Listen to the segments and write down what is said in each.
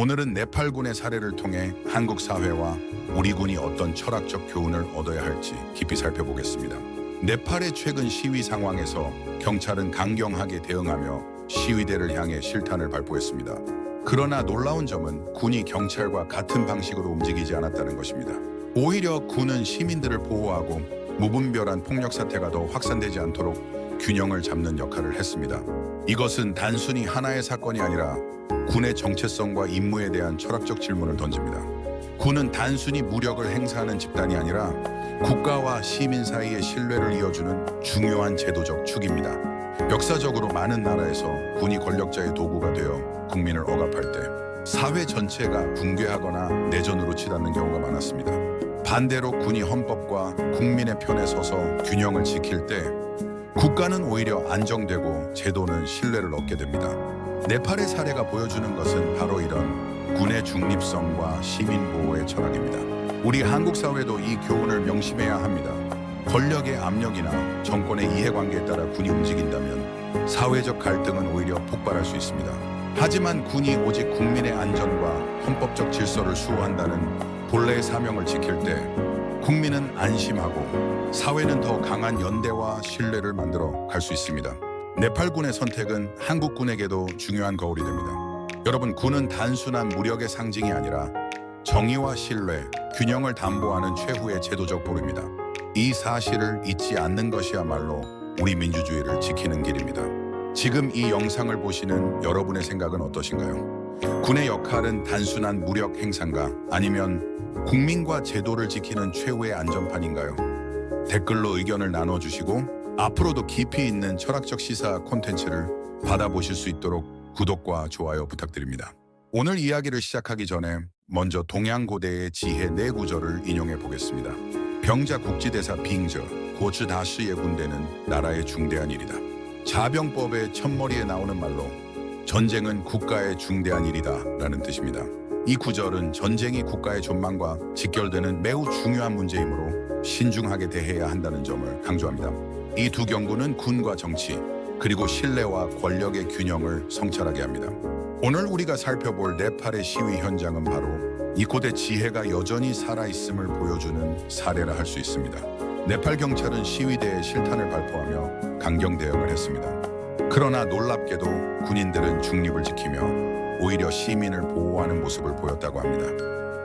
오늘은 네팔군의 사례를 통해 한국 사회와 우리 군이 어떤 철학적 교훈을 얻어야 할지 깊이 살펴보겠습니다. 네팔의 최근 시위 상황에서 경찰은 강경하게 대응하며 시위대를 향해 실탄을 발포했습니다. 그러나 놀라운 점은 군이 경찰과 같은 방식으로 움직이지 않았다는 것입니다. 오히려 군은 시민들을 보호하고 무분별한 폭력 사태가 더 확산되지 않도록 균형을 잡는 역할을 했습니다. 이것은 단순히 하나의 사건이 아니라 군의 정체성과 임무에 대한 철학적 질문을 던집니다. 군은 단순히 무력을 행사하는 집단이 아니라 국가와 시민 사이의 신뢰를 이어주는 중요한 제도적 축입니다. 역사적으로 많은 나라에서 군이 권력자의 도구가 되어 국민을 억압할 때 사회 전체가 붕괴하거나 내전으로 치닫는 경우가 많았습니다. 반대로 군이 헌법과 국민의 편에 서서 균형을 지킬 때 국가는 오히려 안정되고 제도는 신뢰를 얻게 됩니다. 네팔의 사례가 보여주는 것은 바로 이런 군의 중립성과 시민 보호의 철학입니다. 우리 한국 사회도 이 교훈을 명심해야 합니다. 권력의 압력이나 정권의 이해관계에 따라 군이 움직인다면 사회적 갈등은 오히려 폭발할 수 있습니다. 하지만 군이 오직 국민의 안전과 헌법적 질서를 수호한다는 본래의 사명을 지킬 때 국민은 안심하고 사회는 더 강한 연대와 신뢰를 만들어 갈 수 있습니다. 네팔군의 선택은 한국군에게도 중요한 거울이 됩니다. 여러분, 군은 단순한 무력의 상징이 아니라 정의와 신뢰, 균형을 담보하는 최후의 제도적 보루입니다. 이 사실을 잊지 않는 것이야말로 우리 민주주의를 지키는 길입니다. 지금 이 영상을 보시는 여러분의 생각은 어떠신가요? 군의 역할은 단순한 무력 행사인가 아니면 국민과 제도를 지키는 최후의 안전판인가요? 댓글로 의견을 나눠주시고 앞으로도 깊이 있는 철학적 시사 콘텐츠를 받아보실 수 있도록 구독과 좋아요 부탁드립니다. 오늘 이야기를 시작하기 전에 먼저 동양고대의 지혜 네 구절을 인용해 보겠습니다. 병자 국지대사 빙저, 고츠 다시의 군대는 나라의 중대한 일이다. 자병법의 첫머리에 나오는 말로 전쟁은 국가의 중대한 일이다 라는 뜻입니다. 이 구절은 전쟁이 국가의 존망과 직결되는 매우 중요한 문제이므로 신중하게 대해야 한다는 점을 강조합니다. 이 두 경고는 군과 정치, 그리고 신뢰와 권력의 균형을 성찰하게 합니다. 오늘 우리가 살펴볼 네팔의 시위 현장은 바로 이 고대 지혜가 여전히 살아있음을 보여주는 사례라 할 수 있습니다. 네팔 경찰은 시위대에 실탄을 발포하며 강경 대응을 했습니다. 그러나 놀랍게도 군인들은 중립을 지키며 오히려 시민을 보호하는 모습을 보였다고 합니다.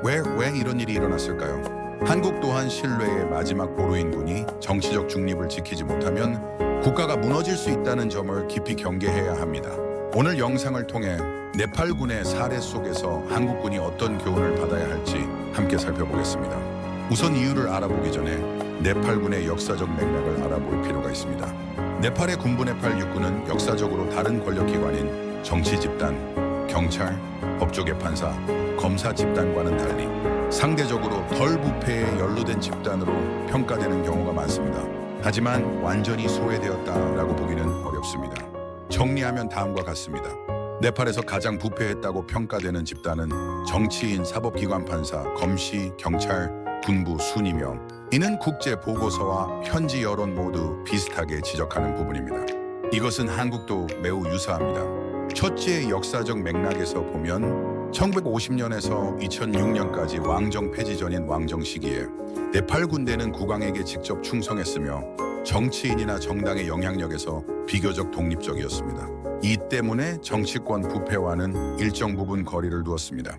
왜 이런 일이 일어났을까요? 한국 또한 신뢰의 마지막 보루인 군이 정치적 중립을 지키지 못하면 국가가 무너질 수 있다는 점을 깊이 경계해야 합니다. 오늘 영상을 통해 네팔군의 사례 속에서 한국군이 어떤 교훈을 받아야 할지 함께 살펴보겠습니다. 우선 이유를 알아보기 전에 네팔군의 역사적 맥락을 알아볼 필요가 있습니다. 네팔의 군부 네팔 육군은 역사적으로 다른 권력기관인 정치 집단, 경찰, 법조계판사, 검사 집단과는 달리 상대적으로 덜 부패에 연루된 집단으로 평가되는 경우가 많습니다. 하지만 완전히 소외되었다라고 보기는 어렵습니다. 정리하면 다음과 같습니다. 네팔에서 가장 부패했다고 평가되는 집단은 정치인, 사법기관 판사, 검시, 경찰, 군부 순이며 이는 국제 보고서와 현지 여론 모두 비슷하게 지적하는 부분입니다. 이것은 한국도 매우 유사합니다. 첫째 역사적 맥락에서 보면 1950년에서 2006년까지 왕정 폐지 전인 왕정 시기에 네팔 군대는 국왕에게 직접 충성했으며 정치인이나 정당의 영향력에서 비교적 독립적이었습니다. 이 때문에 정치권 부패와는 일정 부분 거리를 두었습니다.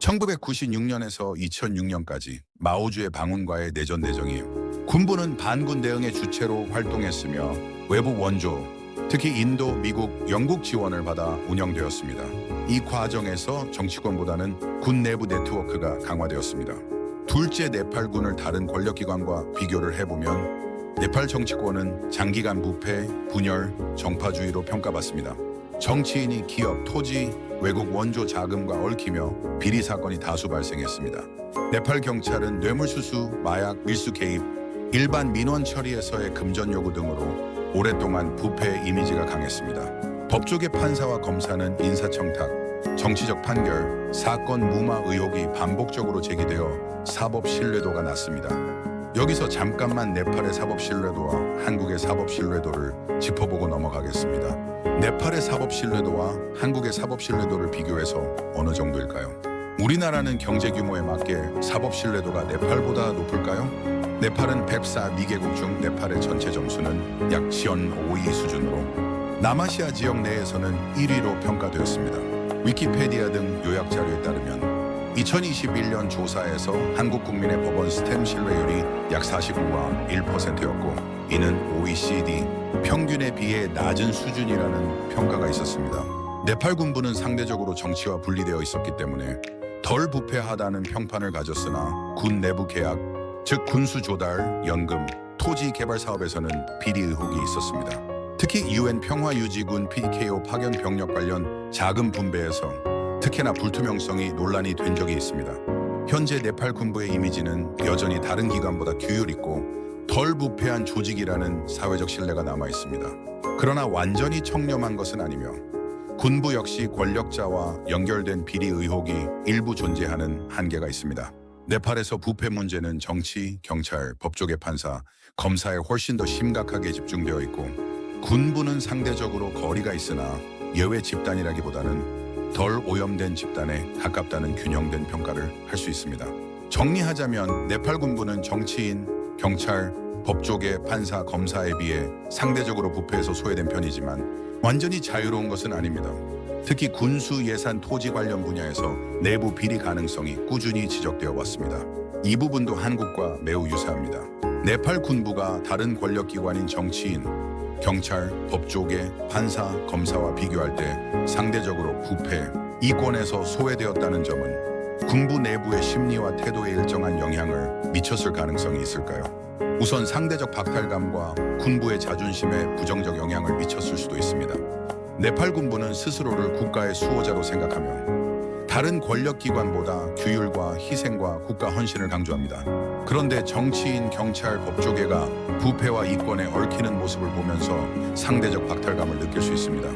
1996년에서 2006년까지 마오주의 방운과의 내전 대정이 군부는 반군 대응의 주체로 활동했으며 외부 원조, 특히 인도, 미국, 영국 지원을 받아 운영되었습니다. 이 과정에서 정치권보다는 군 내부 네트워크가 강화되었습니다. 둘째, 네팔군을 다른 권력기관과 비교를 해보면 네팔 정치권은 장기간 부패, 분열, 정파주의로 평가받습니다. 정치인이 기업, 토지, 외국 원조 자금과 얽히며 비리 사건이 다수 발생했습니다. 네팔 경찰은 뇌물수수, 마약, 밀수 개입, 일반 민원 처리에서의 금전 요구 등으로 오랫동안 부패 이미지가 강했습니다. 법조계 판사와 검사는 인사청탁, 정치적 판결, 사건 무마 의혹이 반복적으로 제기되어 사법 신뢰도가 낮습니다. 여기서 잠깐만 네팔의 사법 신뢰도와 한국의 사법 신뢰도를 짚어보고 넘어가겠습니다. 네팔의 사법 신뢰도와 한국의 사법 신뢰도를 비교해서 어느 정도일까요? 우리나라는 경제 규모에 맞게 사법 신뢰도가 네팔보다 높을까요? 네팔은 104미개국 중 네팔의 전체 점수는 약 5위 수준으로 남아시아 지역 내에서는 1위로 평가되었습니다. 위키페디아 등 요약 자료에 따르면 2021년 조사에서 한국 국민의 법원 스탬 신뢰율이 약 49와 1%였고 이는 OECD 평균에 비해 낮은 수준이라는 평가가 있었습니다. 네팔 군부는 상대적으로 정치와 분리되어 있었기 때문에 덜 부패하다는 평판을 가졌으나 군 내부 계약, 즉 군수 조달, 연금, 토지 개발 사업에서는 비리 의혹이 있었습니다. 특히 UN 평화유지군 PKO 파견 병력 관련 자금 분배에서 특히나 불투명성이 논란이 된 적이 있습니다. 현재 네팔 군부의 이미지는 여전히 다른 기관보다 규율 있고 덜 부패한 조직이라는 사회적 신뢰가 남아 있습니다. 그러나 완전히 청렴한 것은 아니며 군부 역시 권력자와 연결된 비리 의혹이 일부 존재하는 한계가 있습니다. 네팔에서 부패 문제는 정치, 경찰, 법조계 판사, 검사에 훨씬 더 심각하게 집중되어 있고 군부는 상대적으로 거리가 있으나 예외 집단이라기보다는 덜 오염된 집단에 가깝다는 균형된 평가를 할 수 있습니다. 정리하자면 네팔 군부는 정치인, 경찰, 법조계, 판사, 검사에 비해 상대적으로 부패에서 소외된 편이지만 완전히 자유로운 것은 아닙니다. 특히 군수 예산 토지 관련 분야에서 내부 비리 가능성이 꾸준히 지적되어 왔습니다. 이 부분도 한국과 매우 유사합니다. 네팔 군부가 다른 권력기관인 정치인, 경찰, 법조계, 판사, 검사와 비교할 때 상대적으로 부패, 이권에서 소외되었다는 점은 군부 내부의 심리와 태도에 일정한 영향을 미쳤을 가능성이 있을까요? 우선 상대적 박탈감과 군부의 자존심에 부정적 영향을 미쳤을 수도 있습니다. 네팔 군부는 스스로를 국가의 수호자로 생각하며 다른 권력기관보다 규율과 희생과 국가 헌신을 강조합니다. 그런데 정치인, 경찰, 법조계가 부패와 이권에 얽히는 모습을 보면서 상대적 박탈감을 느낄 수 있습니다.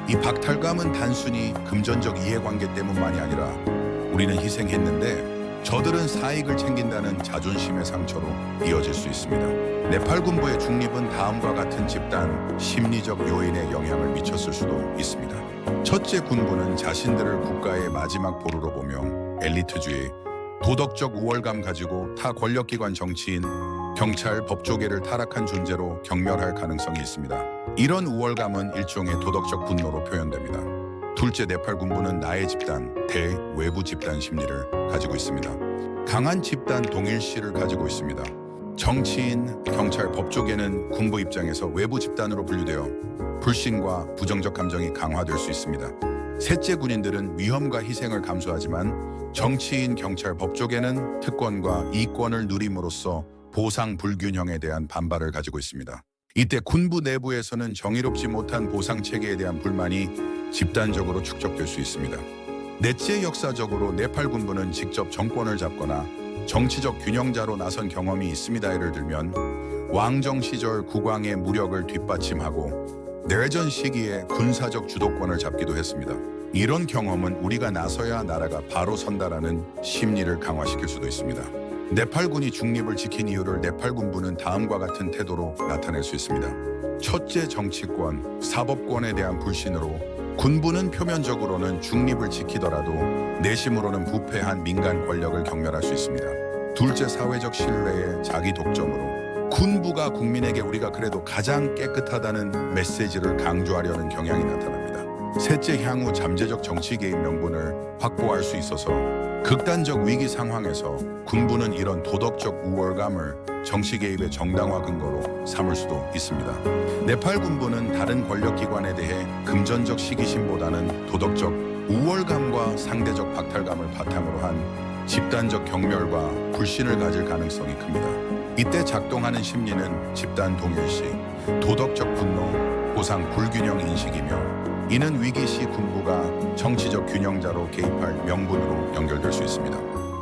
이 박탈감은 단순히 금전적 이해관계 때문만이 아니라 우리는 희생했는데 저들은 사익을 챙긴다는 자존심의 상처로 이어질 수 있습니다. 네팔 군부의 중립은 다음과 같은 집단 심리적 요인에 영향을 미쳤을 수도 있습니다. 첫째, 군부는 자신들을 국가의 마지막 보루로 보며 엘리트주의, 도덕적 우월감 가지고 타 권력기관 정치인, 경찰, 법조계를 타락한 존재로 경멸할 가능성이 있습니다. 이런 우월감은 일종의 도덕적 분노로 표현됩니다. 둘째, 네팔 군부는 나의 집단, 대외부 집단 심리를 가지고 있습니다. 강한 집단 동일시를 가지고 있습니다. 정치인, 경찰, 법조계는 군부 입장에서 외부 집단으로 분류되어 불신과 부정적 감정이 강화될 수 있습니다. 셋째, 군인들은 위험과 희생을 감수하지만 정치인, 경찰, 법조계는 특권과 이권을 누림으로써 보상 불균형에 대한 반발을 가지고 있습니다. 이때 군부 내부에서는 정의롭지 못한 보상 체계에 대한 불만이 집단적으로 축적될 수 있습니다. 넷째, 역사적으로 네팔 군부는 직접 정권을 잡거나 정치적 균형자로 나선 경험이 있습니다. 예를 들면 왕정 시절 국왕의 무력을 뒷받침하고 내전 시기에 군사적 주도권을 잡기도 했습니다. 이런 경험은 우리가 나서야 나라가 바로 선다라는 심리를 강화시킬 수도 있습니다. 네팔군이 중립을 지킨 이유를 네팔 군부는 다음과 같은 태도로 나타낼 수 있습니다. 첫째, 정치권, 사법권에 대한 불신으로 군부는 표면적으로는 중립을 지키더라도 내심으로는 부패한 민간 권력을 경멸할 수 있습니다. 둘째, 사회적 신뢰의 자기 독점으로 군부가 국민에게 우리가 그래도 가장 깨끗하다는 메시지를 강조하려는 경향이 나타납니다. 셋째, 향후 잠재적 정치 개입 명분을 확보할 수 있어서 극단적 위기 상황에서 군부는 이런 도덕적 우월감을 정치 개입의 정당화 근거로 삼을 수도 있습니다. 네팔 군부는 다른 권력기관에 대해 금전적 시기심보다는 도덕적 우월감과 상대적 박탈감을 바탕으로 한 집단적 경멸과 불신을 가질 가능성이 큽니다. 이때 작동하는 심리는 집단 동일시, 도덕적 분노, 보상 불균형 인식이며 이는 위기 시 군부가 정치적 균형자로 개입할 명분으로 연결될 수 있습니다.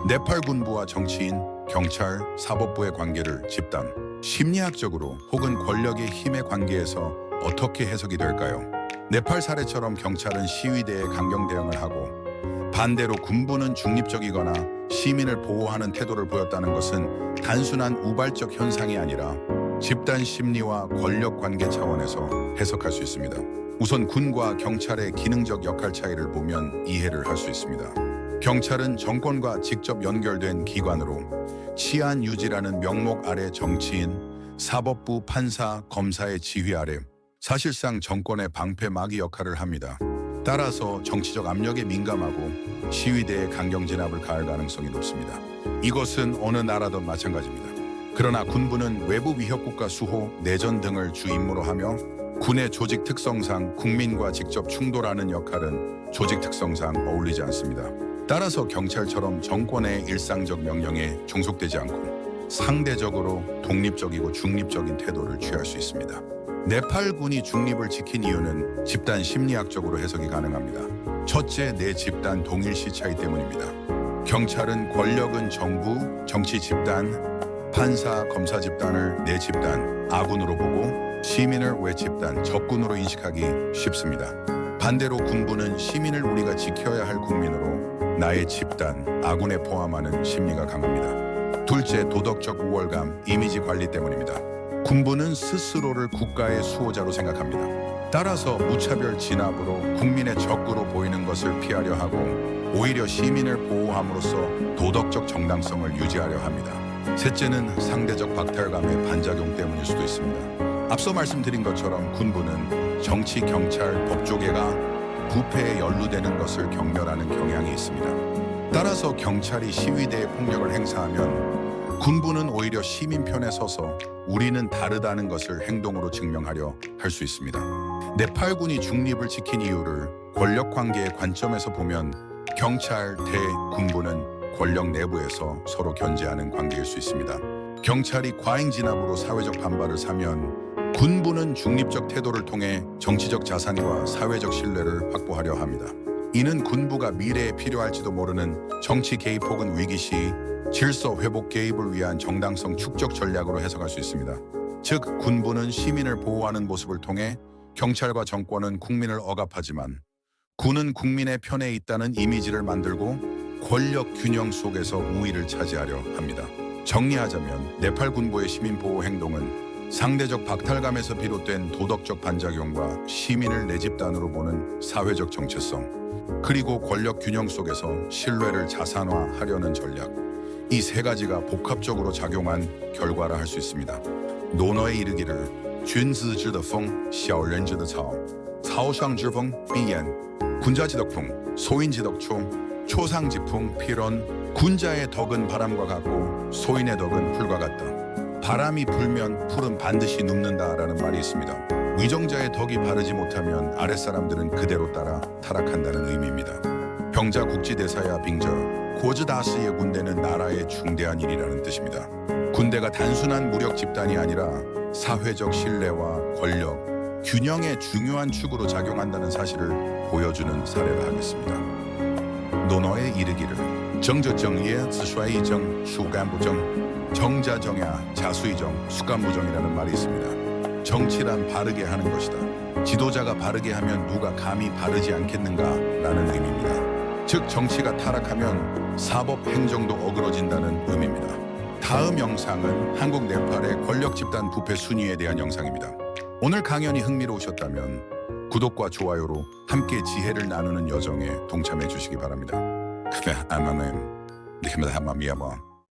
네팔 군부와 정치인, 경찰, 사법부의 관계를 집단, 심리학적으로 혹은 권력의 힘의 관계에서 어떻게 해석이 될까요? 네팔 사례처럼 경찰은 시위대에 강경 대응을 하고 반대로 군부는 중립적이거나 시민을 보호하는 태도를 보였다는 것은 단순한 우발적 현상이 아니라 집단 심리와 권력 관계 차원에서 해석할 수 있습니다. 우선 군과 경찰의 기능적 역할 차이를 보면 이해를 할 수 있습니다. 경찰은 정권과 직접 연결된 기관으로 치안 유지라는 명목 아래 정치인, 사법부, 판사, 검사의 지휘 아래 사실상 정권의 방패 막이 역할을 합니다. 따라서 정치적 압력에 민감하고 시위대에 강경 진압을 가할 가능성이 높습니다. 이것은 어느 나라든 마찬가지입니다. 그러나 군부는 외부 위협국가 수호, 내전 등을 주 임무로 하며 군의 조직 특성상 국민과 직접 충돌하는 역할은 조직 특성상 어울리지 않습니다. 따라서 경찰처럼 정권의 일상적 명령에 종속되지 않고 상대적으로 독립적이고 중립적인 태도를 취할 수 있습니다. 네팔군이 중립을 지킨 이유는 집단 심리학적으로 해석이 가능합니다. 첫째, 내 집단 동일시 차이 때문입니다. 경찰은 권력은 정부, 정치 집단, 판사, 검사 집단을 내 집단, 아군으로 보고 시민을 외 집단, 적군으로 인식하기 쉽습니다. 반대로 군부는 시민을 우리가 지켜야 할 국민으로 나의 집단, 아군에 포함하는 심리가 강합니다. 둘째, 도덕적 우월감, 이미지 관리 때문입니다. 군부는 스스로를 국가의 수호자로 생각합니다. 따라서 무차별 진압으로 국민의 적으로 보이는 것을 피하려 하고 오히려 시민을 보호함으로써 도덕적 정당성을 유지하려 합니다. 셋째는 상대적 박탈감의 반작용 때문일 수도 있습니다. 앞서 말씀드린 것처럼 군부는 정치, 경찰, 법조계가 부패에 연루되는 것을 경멸하는 경향이 있습니다. 따라서 경찰이 시위대에 폭력을 행사하면 군부는 오히려 시민 편에 서서 우리는 다르다는 것을 행동으로 증명하려 할 수 있습니다. 네팔군이 중립을 지킨 이유를 권력 관계의 관점에서 보면 경찰, 대, 군부는 권력 내부에서 서로 견제하는 관계일 수 있습니다. 경찰이 과잉 진압으로 사회적 반발을 사면 군부는 중립적 태도를 통해 정치적 자산과 사회적 신뢰를 확보하려 합니다. 이는 군부가 미래에 필요할지도 모르는 정치 개입 혹은 위기 시 질서 회복 개입을 위한 정당성 축적 전략으로 해석할 수 있습니다. 즉, 군부는 시민을 보호하는 모습을 통해 경찰과 정권은 국민을 억압하지만 군은 국민의 편에 있다는 이미지를 만들고 권력 균형 속에서 우위를 차지하려 합니다. 정리하자면 네팔 군부의 시민 보호 행동은 상대적 박탈감에서 비롯된 도덕적 반작용과 시민을 내 집단으로 보는 사회적 정체성, 그리고 권력 균형 속에서 신뢰를 자산화하려는 전략, 이 세 가지가 복합적으로 작용한 결과라 할 수 있습니다. 논어에 이르기를 君子之的风,小人之的草,草上之风必偃. 군자지덕풍, 소인지덕총, 초상지풍, 필언. 군자의 덕은 바람과 같고 소인의 덕은 풀과 같다. 바람이 불면 풀은 반드시 눕는다라는 말이 있습니다. 위정자의 덕이 바르지 못하면 아랫사람들은 그대로 따라 타락한다는 의미입니다. 병자국지대사야 빙저, 고즈다스의 군대는 나라의 중대한 일이라는 뜻입니다. 군대가 단순한 무력 집단이 아니라 사회적 신뢰와 권력, 균형의 중요한 축으로 작용한다는 사실을 보여주는 사례라 하겠습니다. 논어에 이르기를 정저정예, 지수이정, 수간부정, 정자정야, 자수이정, 수간부정이라는 말이 있습니다. 정치란 바르게 하는 것이다. 지도자가 바르게 하면 누가 감히 바르지 않겠는가라는 의미입니다. 즉, 정치가 타락하면 사법 행정도 어그러진다는 의미입니다. 다음 영상은 한국 네팔의 권력 집단 부패 순위에 대한 영상입니다. 오늘 강연이 흥미로우셨다면 구독과 좋아요로 함께 지혜를 나누는 여정에 동참해 주시기 바랍니다. 그래, 아마는, 네, 감사합니다.